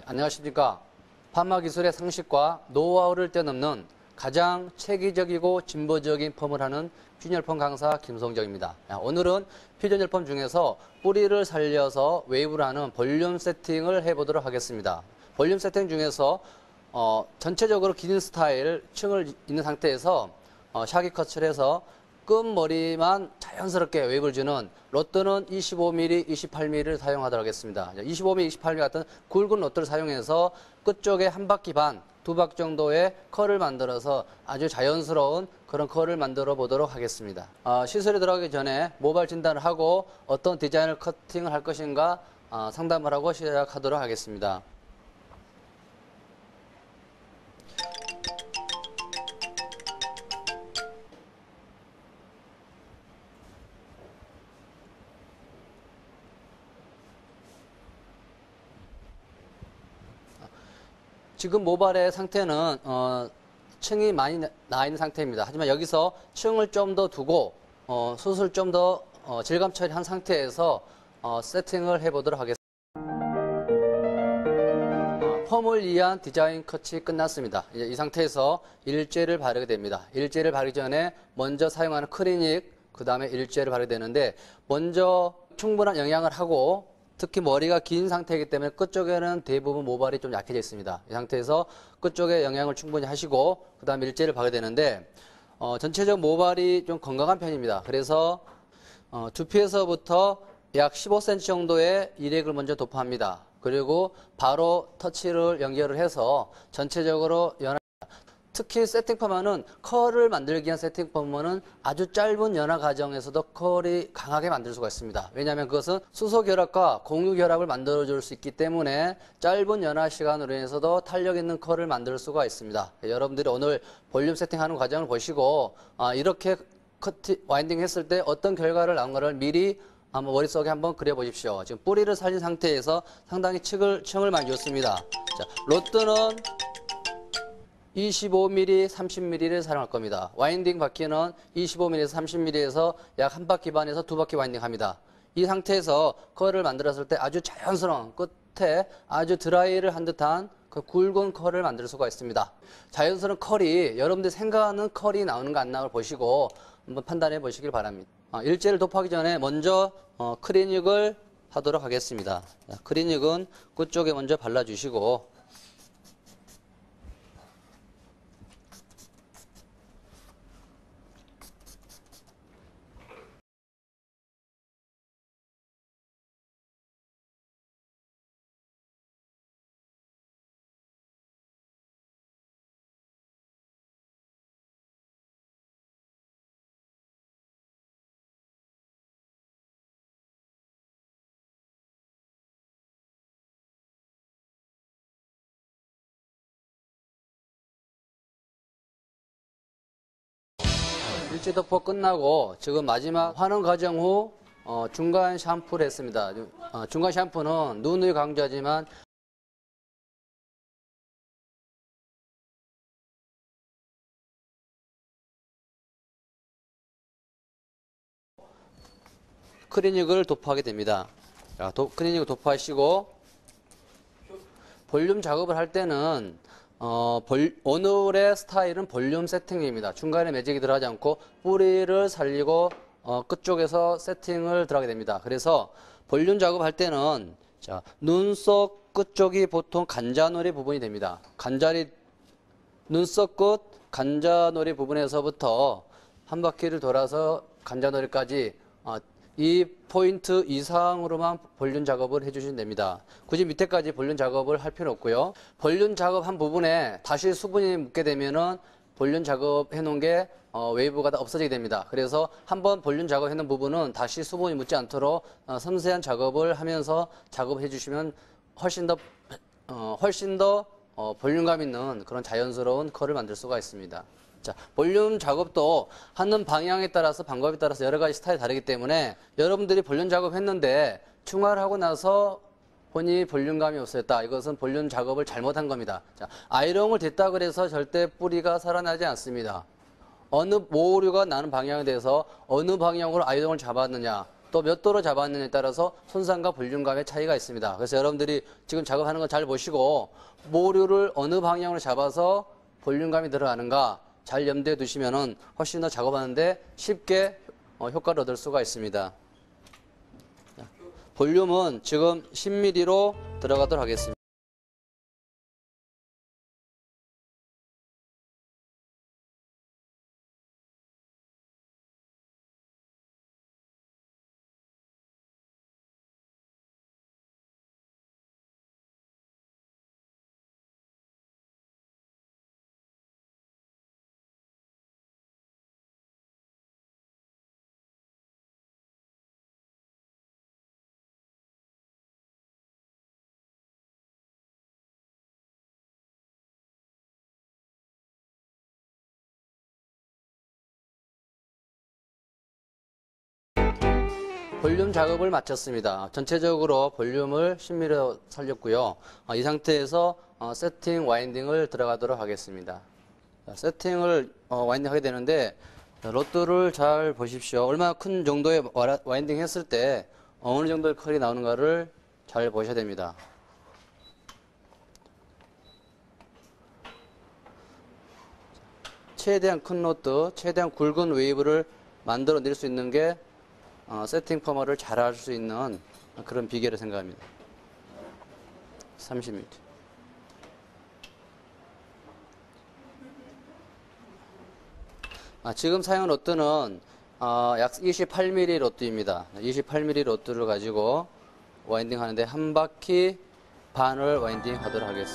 안녕하십니까. 파마 기술의 상식과 노하우를 뛰어넘는 가장 체계적이고 진보적인 펌을 하는 퓨전열펌 강사 김성정입니다. 오늘은 퓨전열펌 중에서 뿌리를 살려서 웨이브를 하는 볼륨 세팅을 해보도록 하겠습니다. 볼륨 세팅 중에서 전체적으로 긴 스타일 층을 있는 상태에서 샤기 커트를 해서 끝머리만 자연스럽게 웨이브를 주는 로또는 25mm, 28mm를 사용하도록 하겠습니다. 25mm, 28mm 같은 굵은 로또를 사용해서 끝쪽에 한 바퀴 반, 두 바퀴 정도의 컬을 만들어서 아주 자연스러운 그런 컬을 만들어 보도록 하겠습니다. 시술에 들어가기 전에 모발 진단을 하고 어떤 디자인을 커팅을 할 것인가 상담을 하고 시작하도록 하겠습니다. 지금 모발의 상태는 층이 많이 나 있는 상태입니다. 하지만 여기서 층을 좀 더 두고 숱을 좀 더 질감 처리한 상태에서 세팅을 해보도록 하겠습니다. 펌을 위한 디자인 컷이 끝났습니다. 이제 이 상태에서 일제를 바르게 됩니다. 일제를 바르기 전에 먼저 사용하는 클리닉, 그 다음에 일제를 바르게 되는데 먼저 충분한 영양을 하고 특히 머리가 긴 상태이기 때문에 끝쪽에는 대부분 모발이 좀 약해져 있습니다. 이 상태에서 끝쪽에 영양을 충분히 하시고 그 다음에 일제를 바르게 되는데 전체적 모발이 좀 건강한 편입니다. 그래서 두피에서부터 약 15cm 정도의 일액을 먼저 도포합니다. 그리고 바로 터치를 연결을 해서 전체적으로 특히 세팅펌은 컬을 만들기 위한 세팅펌은 아주 짧은 연화 과정에서도 컬이 강하게 만들 수가 있습니다. 왜냐하면 그것은 수소 결합과 공유 결합을 만들어 줄 수 있기 때문에 짧은 연화 시간으로 인해서도 탄력 있는 컬을 만들 수가 있습니다. 여러분들이 오늘 볼륨 세팅하는 과정을 보시고 이렇게 와인딩 했을 때 어떤 결과를 나온가를 미리 한번 머릿속에 한번 그려보십시오. 지금 뿌리를 살린 상태에서 상당히 층을 많이 줬습니다. 자, 로트는 25mm, 30mm를 사용할 겁니다. 와인딩 바퀴는 25mm에서 30mm에서 약 한 바퀴 반에서 두 바퀴 와인딩 합니다. 이 상태에서 컬을 만들었을 때 아주 자연스러운 끝에 아주 드라이를 한 듯한 그 굵은 컬을 만들 수가 있습니다. 자연스러운 컬이 여러분들이 생각하는 컬이 나오는 거 안 나오는 걸 보시고 한번 판단해 보시길 바랍니다. 일제를 도포하기 전에 먼저 클리닉을 하도록 하겠습니다. 클리닉은 끝쪽에 먼저 발라주시고 일제 도포 끝나고 지금 마지막 환원 과정 후 중간 샴푸를 했습니다. 중간 샴푸는 누누이 강조하지만 클리닉을 도포하게 됩니다. 클리닉을 도포하시고 볼륨 작업을 할 때는 오늘의 스타일은 볼륨 세팅입니다. 중간에 매직이 들어가지 않고 뿌리를 살리고 끝쪽에서 세팅을 들어가게 됩니다. 그래서 볼륨 작업할 때는 눈썹 끝쪽이 보통 간자놀이 부분이 됩니다. 눈썹 끝 간자놀이 부분에서부터 한 바퀴를 돌아서 간자놀이까지 이 포인트 이상으로만 볼륨 작업을 해주시면 됩니다. 굳이 밑에까지 볼륨 작업을 할 필요 없고요. 볼륨 작업한 부분에 다시 수분이 묻게 되면은 볼륨 작업해 놓은 게 웨이브가 다 없어지게 됩니다. 그래서 한번 볼륨 작업해 놓은 부분은 다시 수분이 묻지 않도록 섬세한 작업을 하면서 작업해 주시면 훨씬 더 볼륨감 있는 그런 자연스러운 컬을 만들 수가 있습니다. 자, 볼륨 작업도 하는 방향에 따라서 방법에 따라서 여러 가지 스타일이 다르기 때문에 여러분들이 볼륨 작업했는데 충화를 하고 나서 보니 볼륨감이 없었다. 이것은 볼륨 작업을 잘못한 겁니다. 자, 아이롱을 댔다 그래서 절대 뿌리가 살아나지 않습니다. 어느 모류가 나는 방향에 대해서 어느 방향으로 아이롱을 잡았느냐, 또 몇 도로 잡았느냐에 따라서 손상과 볼륨감의 차이가 있습니다. 그래서 여러분들이 지금 작업하는 거 잘 보시고 모류를 어느 방향으로 잡아서 볼륨감이 들어가는가 잘 염두에 두시면은 훨씬 더 작업하는데 쉽게 효과를 얻을 수가 있습니다. 볼륨은 지금 10mm로 들어가도록 하겠습니다. 볼륨 작업을 마쳤습니다. 전체적으로 볼륨을 10mm 살렸고요. 이 상태에서 세팅 와인딩을 들어가도록 하겠습니다. 세팅을 와인딩 하게 되는데 로드를 잘 보십시오. 얼마나 큰 정도의 와인딩 했을 때 어느 정도의 컬이 나오는가를 잘 보셔야 됩니다. 최대한 큰 로드, 최대한 굵은 웨이브를 만들어 낼 수 있는 게 세팅 퍼머를 잘 할 수 있는 그런 비결을 생각합니다. 30mm. 지금 사용한 로드는 약 28mm 로드입니다. 28mm 로드를 가지고 와인딩 하는데 한 바퀴 반을 와인딩 하도록 하겠습니다.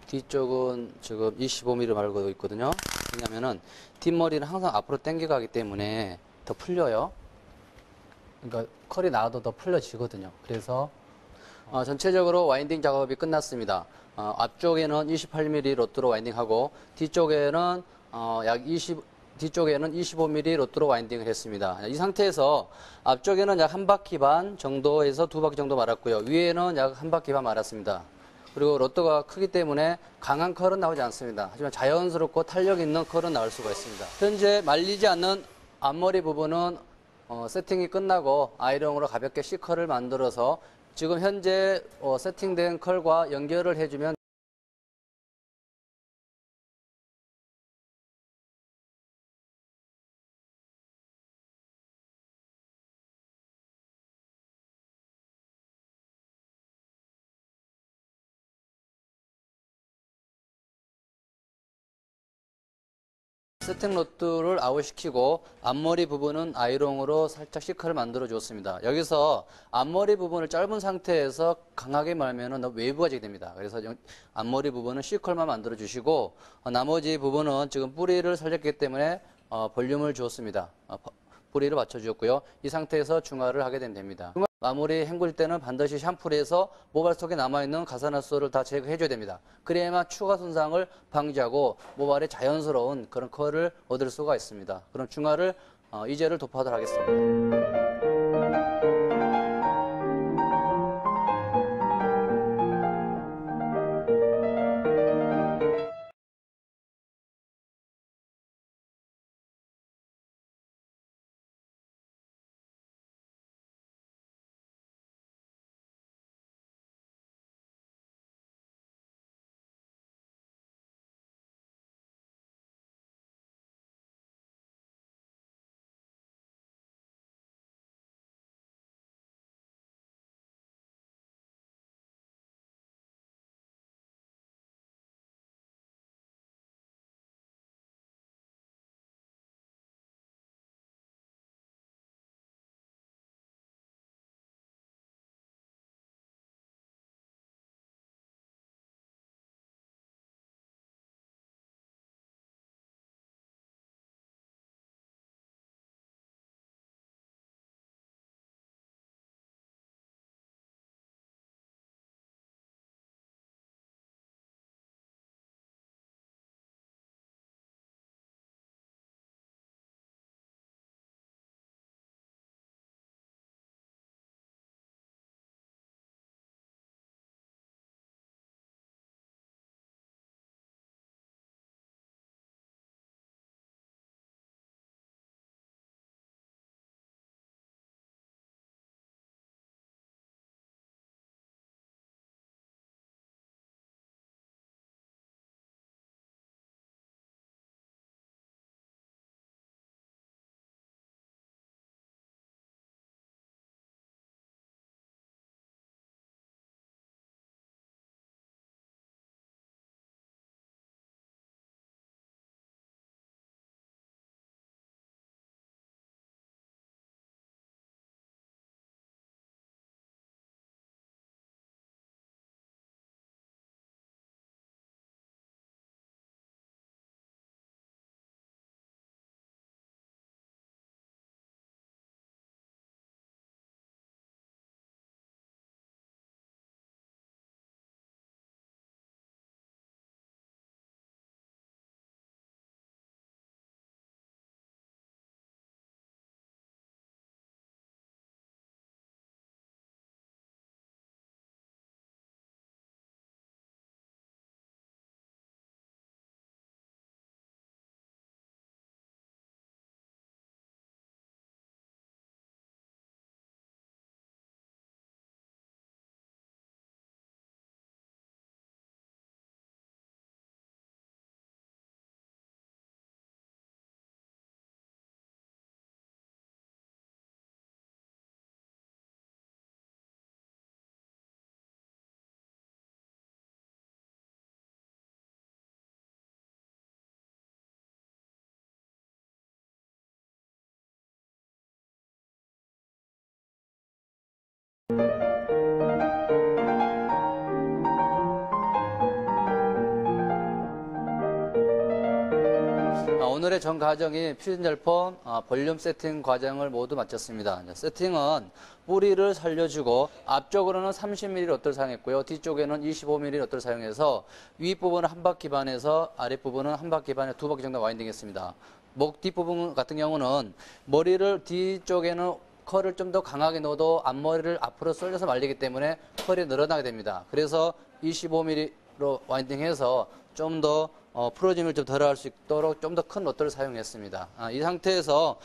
뒤쪽은 지금 25mm 말고 있거든요. 왜냐면은 뒷머리는 항상 앞으로 당겨가기 때문에 더 풀려요. 그러니까 컬이 나와도 더 풀려지거든요. 그래서 전체적으로 와인딩 작업이 끝났습니다. 앞쪽에는 28mm 로드로 와인딩하고 뒤쪽에는 뒤쪽에는 25mm 로드로 와인딩을 했습니다. 이 상태에서 앞쪽에는 약 한 바퀴 반 정도에서 두 바퀴 정도 말았고요. 위에는 약 한 바퀴 반 말았습니다. 그리고 로드가 크기 때문에 강한 컬은 나오지 않습니다. 하지만 자연스럽고 탄력 있는 컬은 나올 수가 있습니다. 현재 말리지 않는 앞머리 부분은 세팅이 끝나고 아이롱으로 가볍게 C컬을 만들어서 지금 현재 세팅된 컬과 연결을 해주면 세팅 로드를 아웃시키고 앞머리 부분은 아이롱으로 살짝 C컬을 만들어 주었습니다. 여기서 앞머리 부분을 짧은 상태에서 강하게 말면 웨이브가 지게 됩니다. 그래서 앞머리 부분은 C컬만 만들어 주시고 나머지 부분은 지금 뿌리를 살렸기 때문에 볼륨을 주었습니다. 뿌리를 맞춰 주었고요. 이 상태에서 중화를 하게 되면 됩니다. 마무리 헹굴 때는 반드시 샴푸를 해서 모발 속에 남아있는 가산화수소를 다 제거해줘야 됩니다. 그래야만 추가 손상을 방지하고 모발에 자연스러운 그런 컬을 얻을 수가 있습니다. 그럼 중화를 이젤을 도포하도록 하겠습니다. 오늘의 전 과정이 퓨전젤폼 볼륨 세팅 과정을 모두 마쳤습니다. 세팅은 뿌리를 살려주고 앞쪽으로는 30mm 로트를 사용했고요. 뒤쪽에는 25mm 로트를 사용해서 윗부분은 한 바퀴 반에서 아랫부분은 한 바퀴 반에 두 바퀴 정도 와인딩했습니다. 목 뒷부분 같은 경우는 머리를 뒤쪽에는 컬을 좀 더 강하게 넣어도 앞머리를 앞으로 쏠려서 말리기 때문에 컬이 늘어나게 됩니다. 그래서 25mm로 와인딩해서 좀 더 풀어짐을 좀 덜 할 수 있도록 좀 더 큰 로트를 사용했습니다. 이 상태에서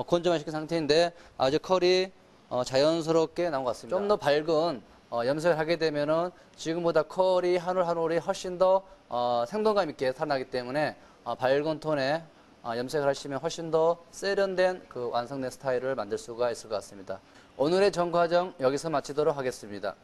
건조만 시킨 상태인데 아주 컬이 자연스럽게 나온 것 같습니다. 좀 더 밝은 염색을 하게 되면은 지금보다 컬이 한 올 한 올이 훨씬 더 생동감 있게 살아나기 때문에 밝은 톤의 염색을 하시면 훨씬 더 세련된 그 완성된 스타일을 만들 수가 있을 것 같습니다. 오늘의 전 과정 여기서 마치도록 하겠습니다.